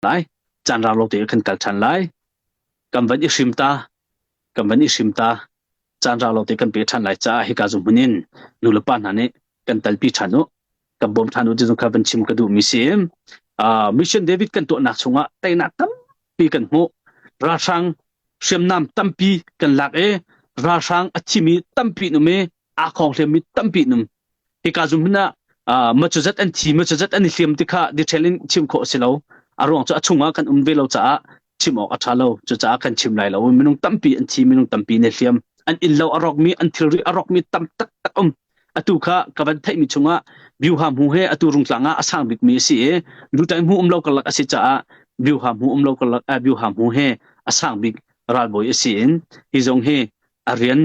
หลายจานราโลติคันกัลชันหลายกำวันอิชิมตาจานราโลติกันเปชันหลายจ้าให้กาซุมุนินนุลปานนั้นกันตัลปีชันุกับบอมทานุจิซุคาบันชิมกระดูมิเซียมมิชชันเดวิดกันตัวนักสงะแต่นักตั้มปีกันหูราชังเชียมน้ำตั้มปีกันหลักราชังอัจฉิมีตั้มปีนุ่มอาของเลียมีตั้มปีนุ่มให้กาซุมุนะมาจุดอันที่มาจุดอันนี้เลียมที่ข้าดิเชลินชิมโคสิเราอารมณ์จะชงะกันเวลาจ้าชิมออกอัชาเราจะจ้ากันชิมไหลเราไม่นุ่งตั้มปีอันที่ไม่นุ่งตั้มปีในเลียมอันอินเราอารมณ์มีอันทิริอารมณ์มีตั้มตักอตุค่ะกับวันไทยมีชงะบิวหามหูเฮอตุรุงสังะอสังบิกมีสิดูใจหูเรากลักอสิจ้าบิวหามหูเรากลักบิวหามหูเฮอสังบิกรัลบอยสินฮิจงเฮอาเรียน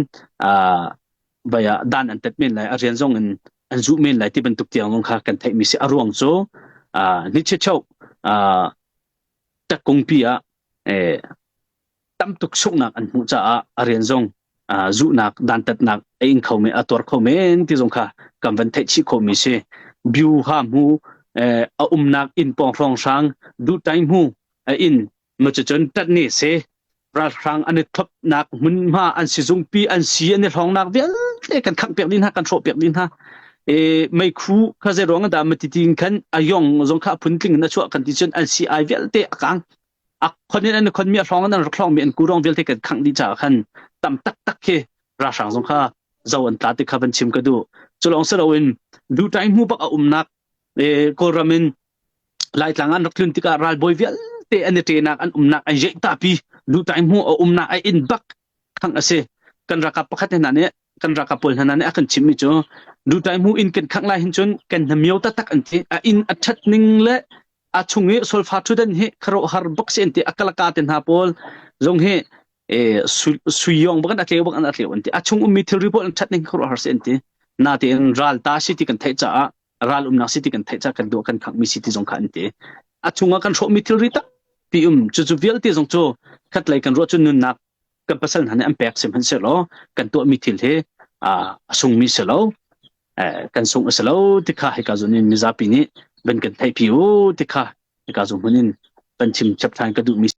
บายด้านอันเต็ดเมนไหลอาเรียนจงอันจูเมนไหลที่บรรทุกเตียงลงค่ะกันไทยมีสิอารวงโจนิเชเช่าตะกงปีตั้มตุกสุกนักอันหูจ้าอาเรียนจงจูนักด้านตัดนักเองเขาไม่ตัวเขาไม่ที่จงค่ะกันวันไทยชิเขามีสิบิวหามหูนักอินปองฟองช้างดูใจหูอินมันจะจนตัดนี่เสราชังอันนี้ทับนักมันมาอันสิจงปีอันเสียในท้องนักเดียวกันขังเปียกดินฮะกันโฉบเปียกดินฮะไม่คู่ข้าจะร้องกันแต่มาติดกันกันอายองจงข้าพุ่นกลิ่งนั่นชั่วกันที่จนอันซีไอเวลเตะกังคนนี้อันคนมีท้องนั้นรักท้องมีอันกูร้องเวลเตะกันขังดีจ้ากันตั้มตักเฮราชังจงข้าเจ้าอันตาติข้าเป็นชิมกันดูลองเสลวินดูใจหูปักนักก็รามินไล่หลังอันรักลุ่นที่การรัลบอยเวลเตะอันนี้เตะนักอันนักอันเจตาปีดูใจหูนักไออินบักขังเสกันรักปักขัดนั้นเนี่ยกันรักปุลนั้นเนี่ยกันชิมมิจูดูใจหูอินกันขังไล่หินจนกันทำเมียวตักอันที่อินอัดชัดนิ่งและชงเฮโซลฟาทุดันเฮคาร์ฮาร์บักเซนที่อักลกาตินฮาปอลจงเฮสุยองบักันอักเลวบักันอักเลวอันที่ชงมิทิริปอลชัดนิ่งคาร์ฮาร์เซนที่นาที่รัลตาสิที่กันไทยจ้ารัลนักสิที่กันไทยจ้ากันดูกันขังมิสิที่จงขันที่ชงกันโชมิทิริตาปีจุเวลที่จงโจขัดไล่กันรถจนนุนนักกันภาษาหันอันแปลกเสียมันเสร็จแล้วกันตัวมิทิลเฮส่งมิเสร็จแล้วกันส่งเสร็จแล้วที่ข้าให้กาจุนินมิซาปีนี้เป็นกันไทยผิวที่ข้าให้กาจุมุนินเป็นชิมจับทางกระดูมิ